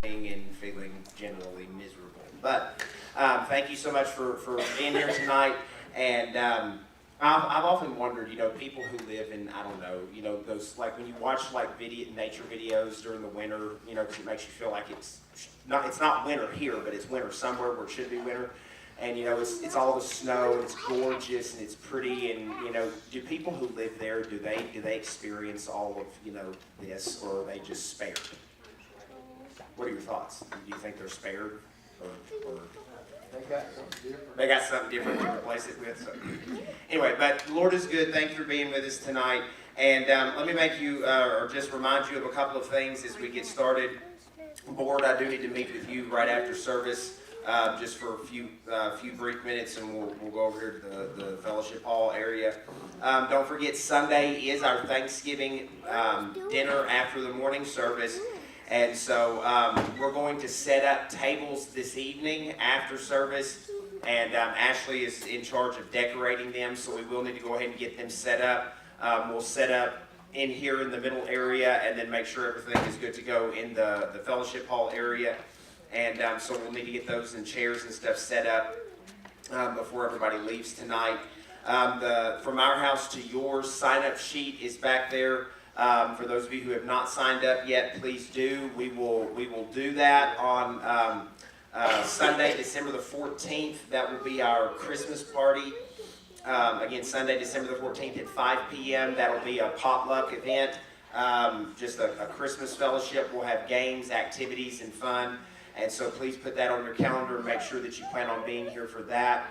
and feeling generally miserable. But thank you so much for being here tonight. And I've often wondered, people who live in, I don't know, those, like when you watch like nature videos during the winter, because it makes you feel like it's not winter here, but it's winter somewhere where it should be winter. And it's all the snow, and it's gorgeous, and it's pretty. And do people who live there, do they experience all of this, or are they just spared? What are your thoughts? Do you think they're spared, or they got something different to replace it with? So. Anyway, but the Lord is good. Thank you for being with us tonight. And let me make you, or just remind you of a couple of things as we get started. Board, I do need to meet with you right after service. Just for a few brief minutes, and we'll go over here to the fellowship hall area. Don't forget, Sunday is our Thanksgiving dinner after the morning service, and so we're going to set up tables this evening after service, and Ashley is in charge of decorating them, so we will need to go ahead and get them set up. We'll set up in here in the middle area, and then make sure everything is good to go in the fellowship hall area. And so we'll need to get those and chairs and stuff set up before everybody leaves tonight. The From Our House to Yours sign-up sheet is back there. For those of you who have not signed up yet, please do. We will do that on Sunday, December the 14th. That will be our Christmas party. Again, Sunday, December the 14th at 5 p.m. That will be a potluck event, just a Christmas fellowship. We'll have games, activities, and fun. And so please put that on your calendar and make sure that you plan on being here for that.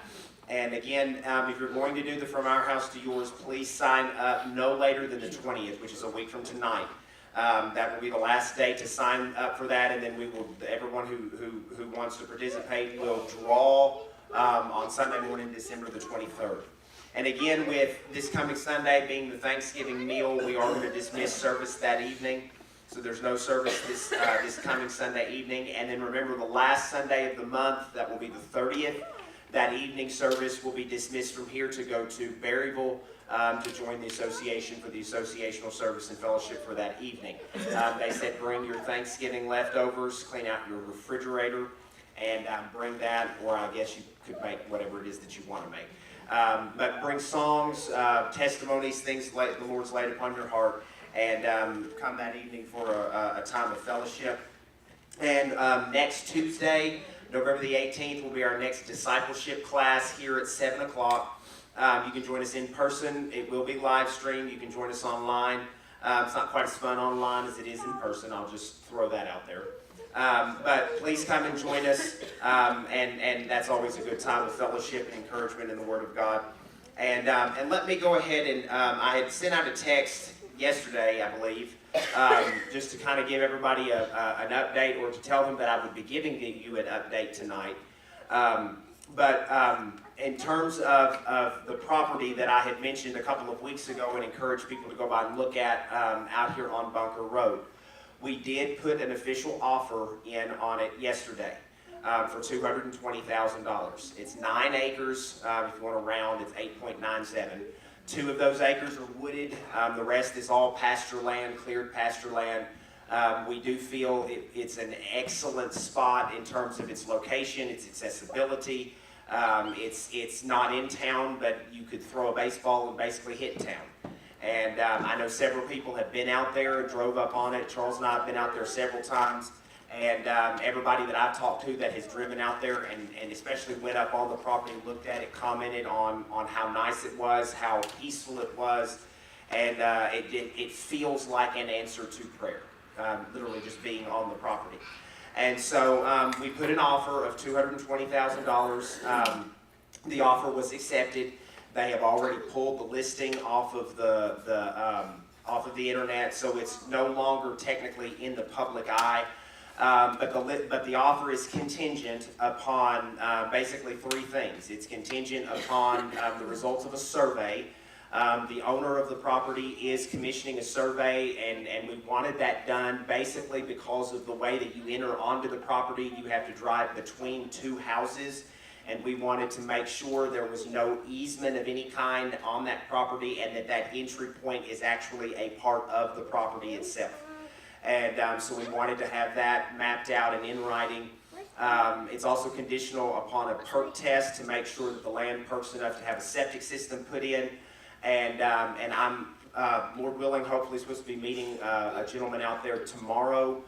And again, if you're going to do the From Our House to Yours, please sign up no later than the 20th, which is a week from tonight. That will be the last day to sign up for that, and then everyone who wants to participate will draw on Sunday morning, December the 23rd. And again, with this coming Sunday being the Thanksgiving meal, we are going to dismiss service that evening. So there's no service this coming Sunday evening. And then remember, the last Sunday of the month, that will be the 30th, that evening service will be dismissed from here to go to Berryville to join the association for the associational service and fellowship for that evening. They said bring your Thanksgiving leftovers, clean out your refrigerator, and bring that, or I guess you could make whatever it is that you want to make. But bring songs, testimonies, things like the Lord's laid upon your heart, and come that evening for a time of fellowship. And next Tuesday, November the 18th, will be our next discipleship class here at 7 o'clock. You can join us in person. It will be live streamed. You can join us online. It's not quite as fun online as it is in person. I'll just throw that out there. But please come and join us. And that's always a good time of fellowship and encouragement in the Word of God. And let me go ahead and I had sent out a text yesterday, I believe, just to kind of give everybody an update, or to tell them that I would be giving you an update tonight. But in terms of the property that I had mentioned a couple of weeks ago and encouraged people to go by and look at out here on Bunker Road, we did put an official offer in on it yesterday for $220,000. It's 9 acres. If you want to round, it's 8.97. 2 of those acres are wooded. The rest is all pasture land, cleared pasture land. We do feel it's an excellent spot in terms of its location, its accessibility. It's not in town, but you could throw a baseball and basically hit town. And I know several people have been out there, drove up on it. Charles and I have been out there several times. And everybody that I've talked to that has driven out there and especially went up on the property, looked at it, commented on how nice it was, how peaceful it was, and it feels like an answer to prayer, literally just being on the property. And so we put an offer of $220,000. The offer was accepted. They have already pulled the listing off of the internet, so it's no longer technically in the public eye. But the offer is contingent upon basically 3 things. It's contingent upon the results of a survey. The owner of the property is commissioning a survey, and we wanted that done basically because of the way that you enter onto the property. You have to drive between 2 houses, and we wanted to make sure there was no easement of any kind on that property, and that entry point is actually a part of the property itself. And so we wanted to have that mapped out and in writing. It's also conditional upon a perk test to make sure that the land perks enough to have a septic system put in. And I'm, Lord willing, hopefully supposed to be meeting a gentleman out there tomorrow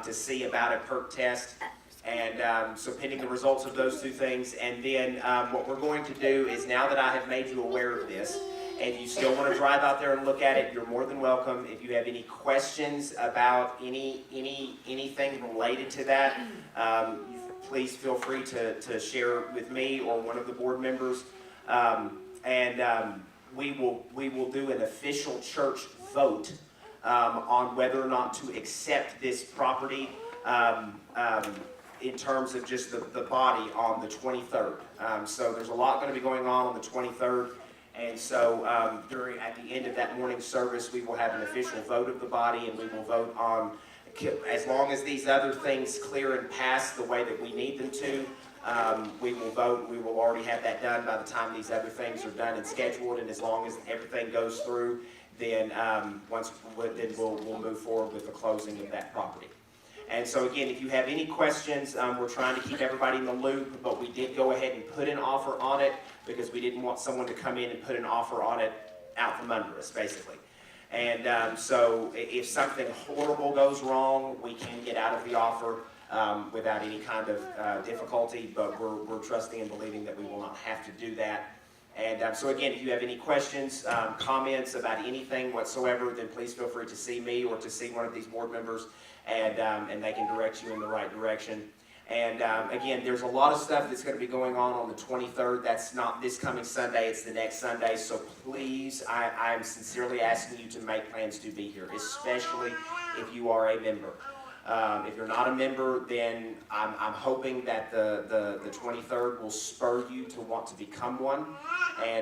to see about a perk test. And so pending the results of those two things. And then what we're going to do is, now that I have made you aware of this, if you still want to drive out there and look at it, you're more than welcome. If you have any questions about anything related to that, please feel free to share with me or one of the board members. We will do an official church vote on whether or not to accept this property in terms of just the body on the 23rd. So there's a lot going to be going on the 23rd. And so at the end of that morning service, we will have an official vote of the body, and we will vote on, as long as these other things clear and pass the way that we need them to, we will vote. We will already have that done by the time these other things are done and scheduled, and as long as everything goes through, then we'll move forward with the closing of that property. And so again, if you have any questions, we're trying to keep everybody in the loop, but we did go ahead and put an offer on it because we didn't want someone to come in and put an offer on it out from under us, basically. And so if something horrible goes wrong, we can get out of the offer without any kind of difficulty, but we're trusting and believing that we will not have to do that. And so again, if you have any questions, comments about anything whatsoever, then please feel free to see me or to see one of these board members, and they can direct you in the right direction. And again, there's a lot of stuff that's going to be going on the 23rd. That's not this coming Sunday, it's the next Sunday. So please, I'm sincerely asking you to make plans to be here, especially if you are a member. If you're not a member, then I'm hoping that the 23rd will spur you to want to become one. And